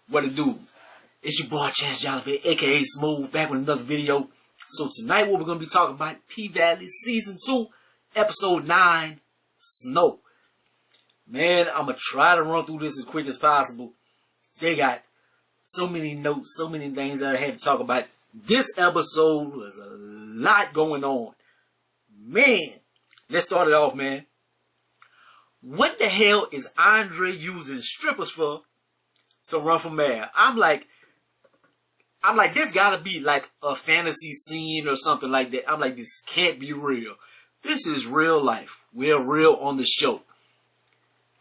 What it do? It's your boy ChanceJolivette, aka Smooth, back with another video. So tonight what we're going to be talking about, P-Valley Season 2, Episode 9, Snow. Man, I'm going to try to run through this as quick as possible. They got so many notes, so many things that I had to talk about. This episode was a lot going on. Man, let's start it off, man. What the hell is Andre using strippers for to run for mayor? I'm like, this gotta be like a fantasy scene or something like that. I'm like, this can't be real. This is real life. We're real on the show.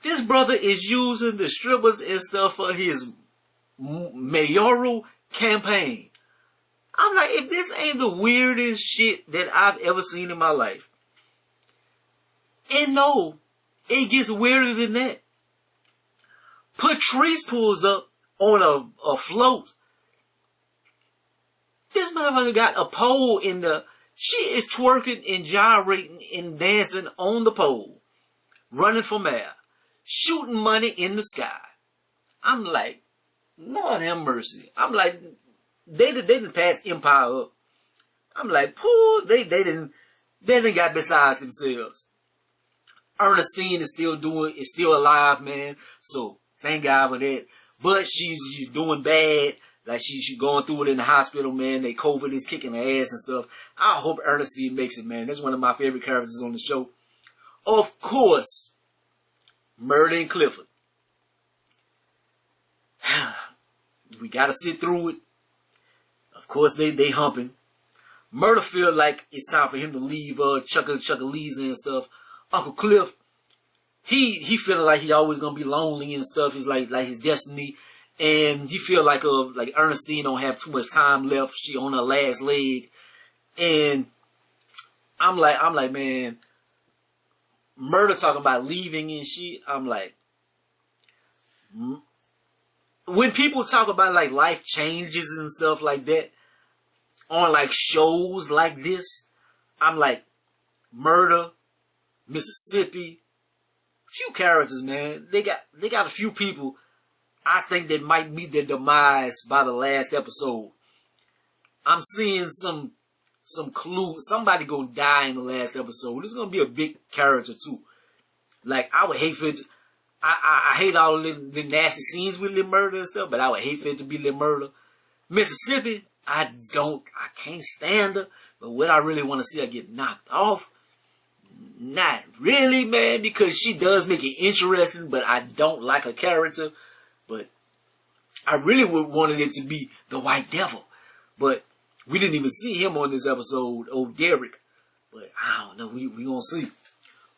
This brother is using the strippers and stuff for his mayoral campaign. I'm like, if this ain't the weirdest shit that I've ever seen in my life. And no, it gets weirder than that. Patrice pulls up on a float. This motherfucker got a pole in the... She is twerking and gyrating and dancing on the pole. Running for mayor. Shooting money in the sky. I'm like, Lord have mercy. I'm like, they didn't pass Empire up. I'm like, poor, they didn't got besides themselves. Ernestine is still alive, man. So thank God for that. But she's doing bad. Like she's going through it in the hospital, man. They COVID is kicking her ass and stuff. I hope Ernestine makes it, man. That's one of my favorite characters on the show. Of course, Murda and Clifford. We gotta sit through it. Of course, they humping. Murda feel like it's time for him to leave Chuckalisa and stuff. Uncle Cliff, he feeling like he always gonna be lonely and stuff. It's like his destiny. And he feel like Ernestine don't have too much time left. She on her last leg. And I'm like, man, Murda talking about leaving and shit. I'm like, when people talk about like life changes and stuff like that on like shows like this, I'm like, Murda, Mississippi, few characters, man. They got a few people I think that might meet their demise by the last episode. I'm seeing some clue. Somebody gonna die in the last episode. This is gonna be a big character too. Like, I would hate for it to, I hate all the nasty scenes with Lil Murda and stuff, but I would hate for it to be Lil Murda. Mississippi, I can't stand her, but what I really want to see her get knocked off, not really, man, because she does make it interesting, but I don't like her character. But I really would wanted it to be the White Devil. But we didn't even see him on this episode, old Derek. But I don't know, we gonna see.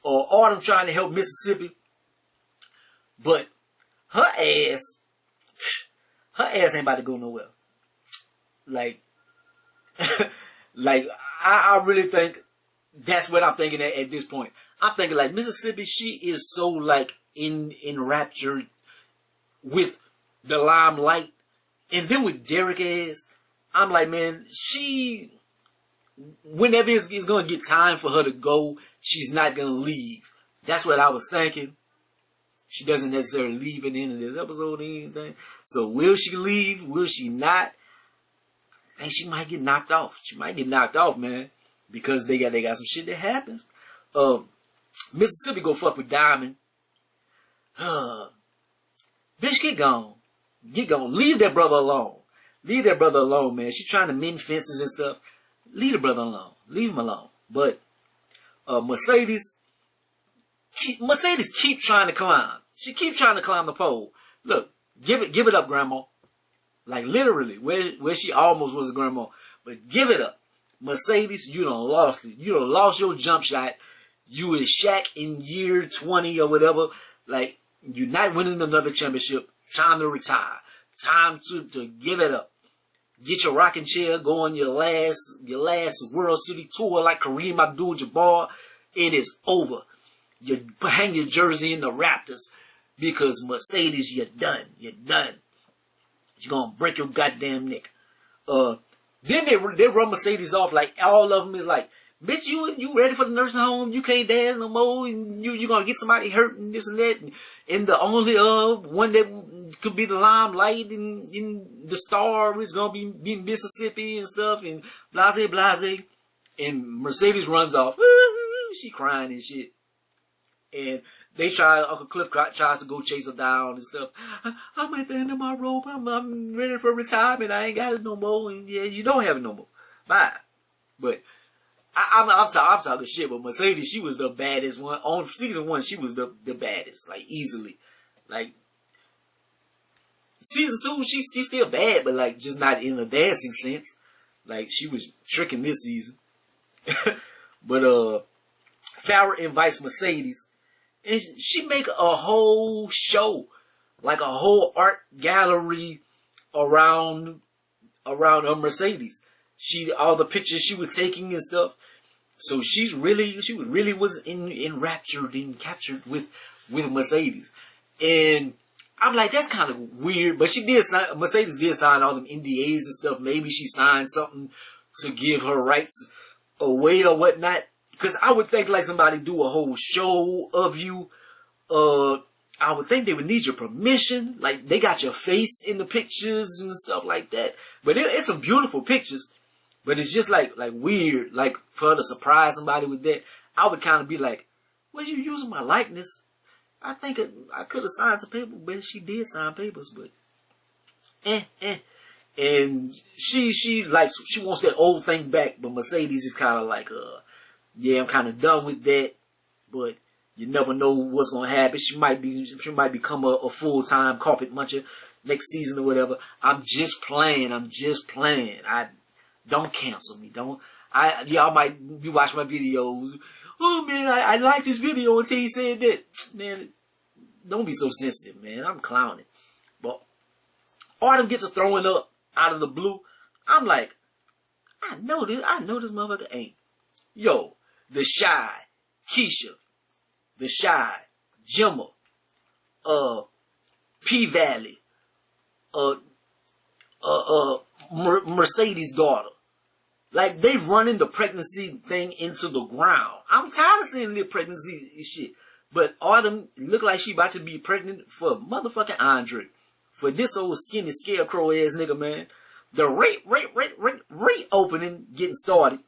Autumn trying to help Mississippi. But her ass ain't about to go nowhere. Like, I really think that's what I'm thinking at this point. I'm thinking like Mississippi, she is so like enraptured with the limelight. And then with Derek ass, I'm like, man, whenever it's going to get time for her to go, she's not going to leave. That's what I was thinking. She doesn't necessarily leave at the end of this episode or anything. So will she leave? Will she not? I think she might get knocked off. She might get knocked off, man. Because they got some shit that happens. Mississippi go fuck with Diamond. Bitch, get gone. Get gone. Leave that brother alone. Leave that brother alone, man. She trying to mend fences and stuff. Leave the brother alone. Leave him alone. But Mercedes keep trying to climb. She keep trying to climb the pole. Look, give it up, Grandma. Like literally, where she almost was a grandma. But give it up. Mercedes, you done lost it. You done lost your jump shot. You is Shaq in year 20 or whatever. Like, you're not winning another championship. Time to retire. Time to give it up. Get your rocking chair. Go on your last World City tour like Kareem Abdul-Jabbar. It is over. You hang your jersey in the Raptors because Mercedes, you're done. You're done. You're gonna break your goddamn neck. Then they run Mercedes off like all of them is like, bitch, you ready for the nursing home? You can't dance no more. And you gonna get somebody hurt and this and that. And the only one that could be the limelight in the Star. It's gonna be in Mississippi and stuff, and blase blase. And Mercedes runs off. She crying and shit. And Uncle Cliff tries to go chase her down and stuff. I'm at the end of my rope. I'm ready for retirement. I ain't got it no more. And yeah, you don't have it no more. Bye. But I'm talking shit. But Mercedes, she was the baddest one on season 1. She was the baddest, like easily. Like season 2, she's still bad, but like just not in a dancing sense. Like she was tricking this season. But Farrah invites Mercedes, and she make a whole show, like a whole art gallery around Mercedes. All the pictures she was taking and stuff. So she really was enraptured and captured with Mercedes. And I'm like, that's kind of weird. But Mercedes did sign all them NDAs and stuff. Maybe she signed something to give her rights away or whatnot. Because I would think like somebody do a whole show of you. I would think they would need your permission. Like they got your face in the pictures and stuff like that. But it's some beautiful pictures. But it's just like weird. Like for her to surprise somebody with that. I would kind of be like, well, you using my likeness. I think I could have signed some papers, but she did sign papers, but And she wants that old thing back, but Mercedes is kind of like, yeah, I'm kind of done with that, but you never know what's gonna happen. She might become a full-time carpet muncher next season or whatever. I'm just playing. Don't cancel me. Y'all might be watching my videos. Oh man, I like this video until he said that. Man, don't be so sensitive, man. I'm clowning. But Autumn gets a throwing up out of the blue. I'm like, I know this motherfucker ain't. Yo, the Shy, Keisha, the Shy, Jimmer, P-Valley, Mercedes' daughter. Like, they running the pregnancy thing into the ground. I'm tired of seeing the pregnancy shit. But Autumn look like she about to be pregnant for motherfucking Andre. For this old skinny scarecrow ass nigga, man. The rate opening getting started.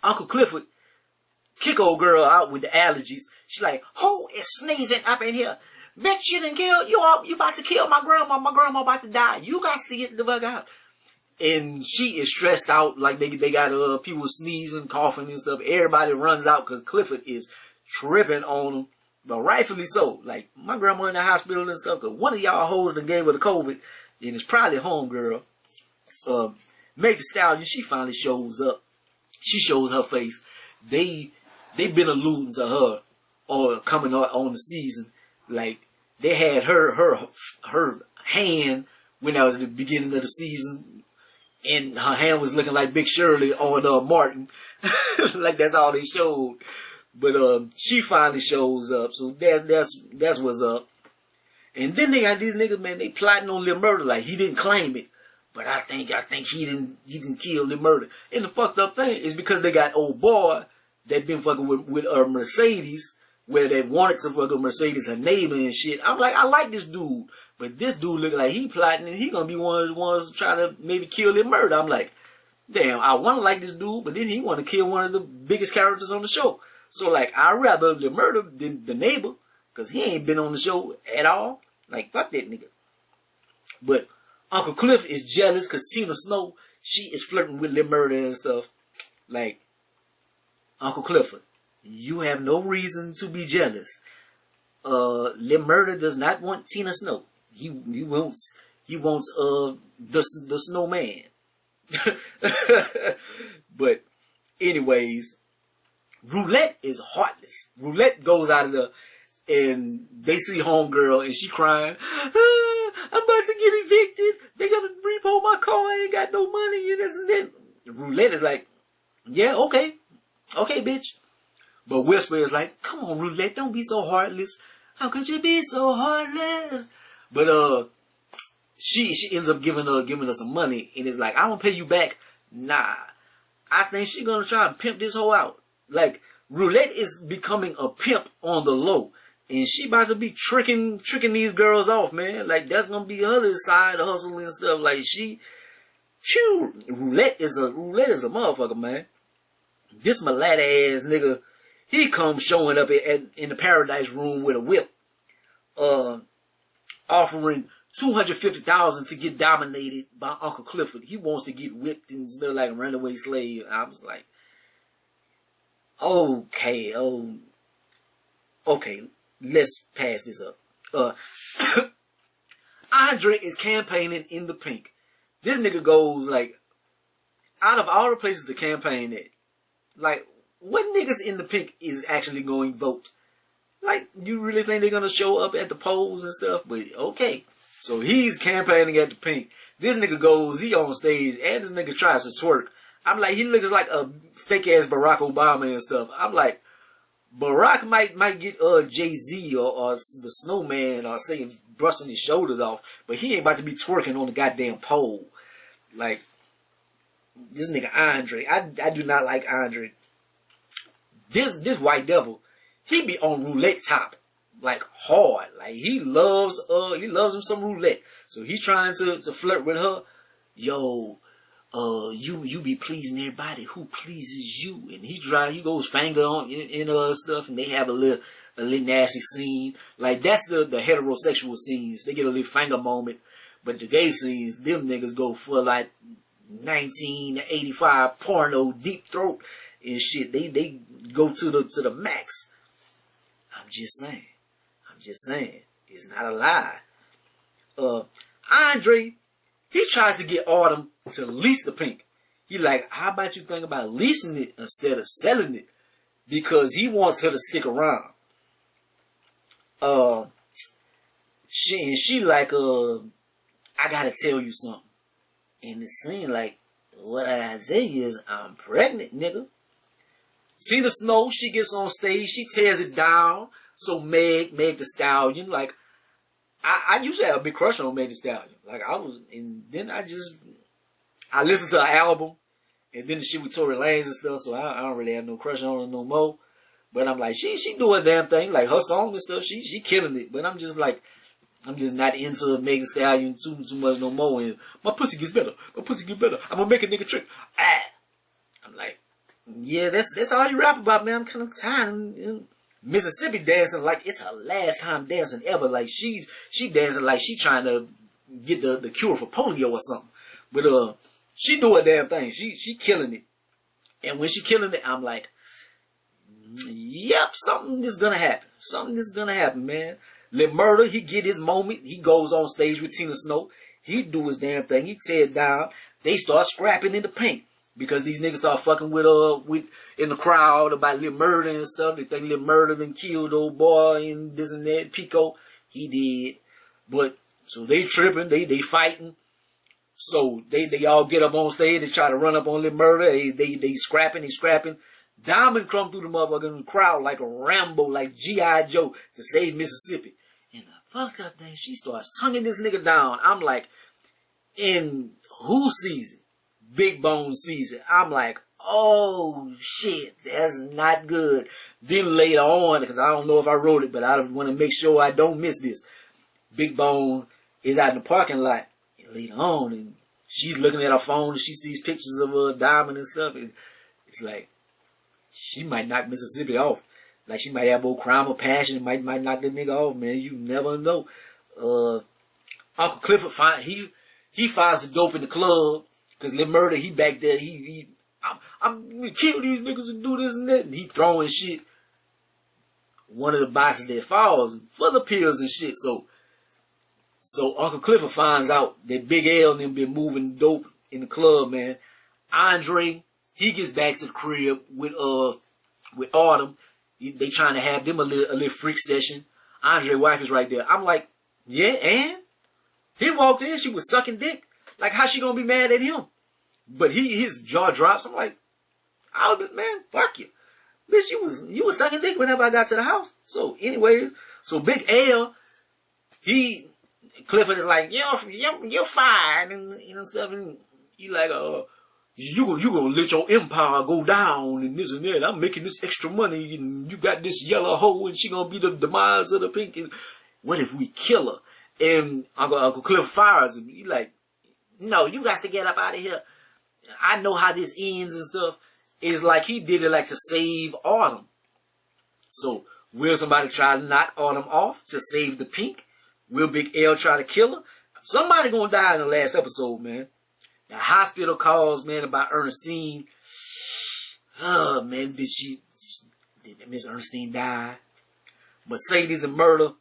Uncle Clifford kick old girl out with the allergies. She like, who is sneezing up in here? Bitch, you done killed, you about to kill my grandma. My grandma about to die. You got to get the fuck out. And she is stressed out, like they got people sneezing, coughing and stuff. Everybody runs out because Clifford is tripping on them. But rightfully so. Like, my grandma in the hospital and stuff, because one of y'all hoes that gave her the COVID, and it's probably homegirl. Meg Thee Stallion, she finally shows up. She shows her face. They've been alluding to her or coming on the season. Like, they had her hand when that was the beginning of the season, and her hand was looking like Big Shirley on Martin. Like, that's all they showed. But she finally shows up, so that's what's up. And then they got these niggas, man, they plotting on Lil Murda, like he didn't claim it. But I think he didn't kill Lil Murda. And the fucked up thing is because they got old boy that been fucking with Mercedes, where they wanted to fuck with Mercedes, her neighbor and shit. I'm like, I like this dude. But this dude look like he plotting and he gonna be one of the ones trying to maybe kill Lil Murda. I'm like, damn, I wanna like this dude, but then he wanna kill one of the biggest characters on the show. So, like, I'd rather the murder than the neighbor, because he ain't been on the show at all. Like, fuck that nigga. But Uncle Cliff is jealous because Tina Snow, she is flirting with Lil Murda and stuff. Like, Uncle Clifford, you have no reason to be jealous. Lil Murda does not want Tina Snow. He wants the snowman. But, anyways, Roulette is heartless. Roulette goes out of the, and they see homegirl and she crying, I'm about to get evicted. They gonna repo my car. I ain't got no money and this and that. Roulette is like, yeah, okay, bitch. But Whisper is like, come on, Roulette, don't be so heartless. How could you be so heartless? But she ends up giving her some money and is like, I won't pay you back. Nah, I think she's gonna try and pimp this hoe out. Like, Roulette is becoming a pimp on the low. And she about to be tricking these girls off, man. Like, that's gonna be her little side hustle and stuff. Like, Roulette is a motherfucker, man. This mulatto ass nigga, he comes showing up in the Paradise Room with a whip, offering $250,000 to get dominated by Uncle Clifford. He wants to get whipped and stuff like a runaway slave. I was like, okay, let's pass this up. Andre is campaigning in the Pynk. This nigga goes, like, out of all the places to campaign at, like, what niggas in the Pynk is actually going to vote? Like, you really think they're going to show up at the polls and stuff? But, okay. So, he's campaigning at the Pynk. This nigga goes, he on stage, and this nigga tries to twerk. I'm like, he looks like a fake-ass Barack Obama and stuff. I'm like, Barack might get Jay-Z or the Snowman or say brushing his shoulders off, but he ain't about to be twerking on the goddamn pole. Like, this nigga Andre, I do not like Andre. This white devil, he be on Roulette top, like hard. Like, he loves him some Roulette. So he trying to flirt with her. Yo, you be pleasing everybody who pleases you. And he goes finger on in stuff, and they have a little nasty scene. Like, that's the heterosexual scenes. They get a little finger moment. But the gay scenes, them niggas go for like 1985 porno deep throat and shit. They go to the max. I'm just saying. It's not a lie. Andre, he tries to get Autumn to lease the Pynk. He like, how about you think about leasing it instead of selling it? Because he wants her to stick around. She like, I gotta tell you something. And it seemed like, what I gotta tell you is, I'm pregnant, nigga. Tina Snow, she gets on stage, she tears it down. So Meg the Stallion, like, I used to have a big crush on Meg the Stallion. Like, and then I listened to her album, and then the shit with Tory Lanez and stuff, so I don't really have no crush on her no more. But I'm like, she do her damn thing, like her song and stuff, she killing it. But I'm just like, I'm just not into Meg the Stallion too much no more. And my pussy gets better. I'm gonna make a nigga trick. I'm like, yeah, that's all you rap about, man. I'm kind of tired. Mississippi dancing like it's her last time dancing ever. Like she dancing like she trying to get the cure for polio or something. But she do her damn thing. She killing it. And when she killing it, I'm like, yep, something is gonna happen. Something is gonna happen, man. Let Murda, he get his moment. He goes on stage with Tina Snow. He do his damn thing. He tear it down. They start scrapping in the Pynk. Because these niggas start fucking with in the crowd about Lil Murda and stuff. They think Lil Murda done killed old boy and this and that. Pico, he did. But, so they tripping, they fighting. So they all get up on stage, they try to run up on Lil Murda. They scrapping. Diamond come through the motherfucking crowd like a Rambo, like G.I. Joe to save Mississippi. And the fucked up thing, she starts tonguing this nigga down. I'm like, in who season? Big Bone season. I'm like, oh shit, that's not good. Then later on, because I don't know if I wrote it, but I want to make sure I don't miss this. Big Bone is out in the parking lot and later on, and she's looking at her phone and she sees pictures of Diamond and stuff, and it's like, she might knock Mississippi off. Like, she might have old crime or passion, might knock the nigga off, man. You never know. Uncle Clifford he finds the dope in the club. Cause Lil Murda, he back there, I'm gonna kill these niggas and do this and that, and he throwing shit. One of the boxes that falls full of pills and shit. So Uncle Clifford finds out that Big L and them been moving dope in the club, man. Andre, he gets back to the crib with Autumn. They trying to have them a little freak session. Andre's wife is right there. I'm like, yeah, and he walked in, she was sucking dick. Like, how she gonna be mad at him? But his jaw drops. I'm like, man, fuck you. Bitch, you was sucking dick whenever I got to the house. So, anyways, so Big L, Clifford is like, you're fired, and stuff, and he like, You gonna let your empire go down and this and that. I'm making this extra money and you got this yellow hoe and she gonna be the demise of the Pynk. And what if we kill her? And Uncle Cliff fires him. He like, no, you got to get up out of here. I know how this ends and stuff. It's like he did it like to save Autumn. So will somebody try to knock Autumn off to save the Pynk? Will Big L try to kill her? Somebody gonna die in the last episode, man. The hospital calls, man, about Ernestine. Oh, man, did Miss Ernestine die? Mercedes and Murda,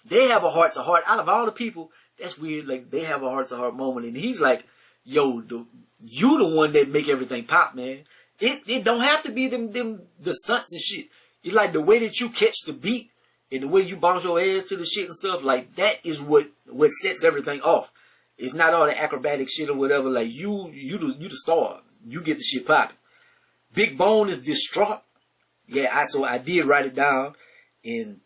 they have a heart-to-heart. Out of all the people, that's weird. Like, they have a heart-to-heart moment. And he's like, yo, you the one that make everything pop, man. It don't have to be the stunts and shit. It's like the way that you catch the beat and the way you bounce your ass to the shit and stuff. Like, that is what sets everything off. It's not all the acrobatic shit or whatever. Like, you the star. You get the shit popping. Big Bone is distraught. Yeah, so I did write it down. And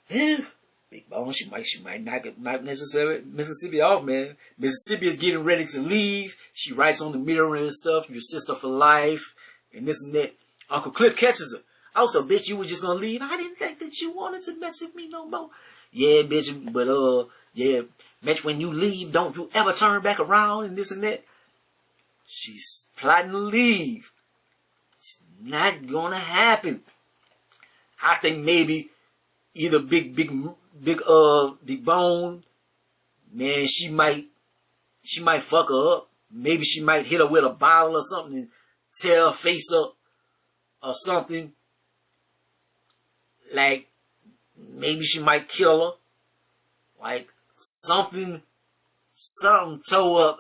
Big Bone, she might not necessarily Mississippi off, man. Mississippi is getting ready to leave. She writes on the mirror and stuff, your sister for life, and this and that. Uncle Cliff catches her. Oh, so bitch, you were just gonna leave? I didn't think that you wanted to mess with me no more. Yeah, bitch, but yeah. Bitch, when you leave, don't you ever turn back around and this and that. She's plotting to leave. It's not gonna happen. I think maybe either Big Bone, man, she might fuck her up. Maybe she might hit her with a bottle or something and tear her face up or something. Like, maybe she might kill her. Like, something tore up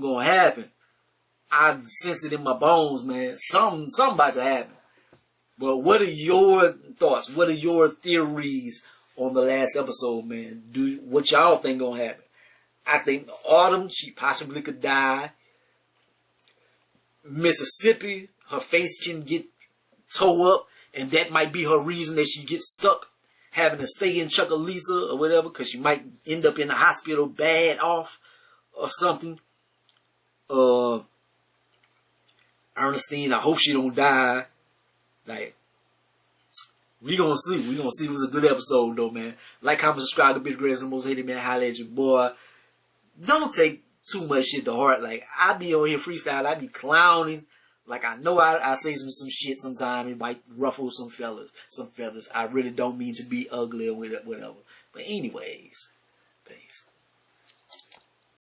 gonna happen. I sense it in my bones, man. Something about to happen. But what are your thoughts? What are your theories on the last episode, man? What y'all think gonna happen? I think Autumn, she possibly could die. Mississippi, her face can get tore up, and that might be her reason that she gets stuck having to stay in Chuckalisa or whatever, because she might end up in the hospital bad off or something. Ernestine, I hope she don't die. Like, we gonna see. We gonna see. It was a good episode though, man. Like, comment, subscribe to Bitch Greatest and Most Hated Man. Holla at your boy. Don't take too much shit to heart. Like, I be on here freestyle. I be clowning. Like, I know I say some shit sometimes. It might ruffle some feathers. I really don't mean to be ugly or whatever. But anyways, peace.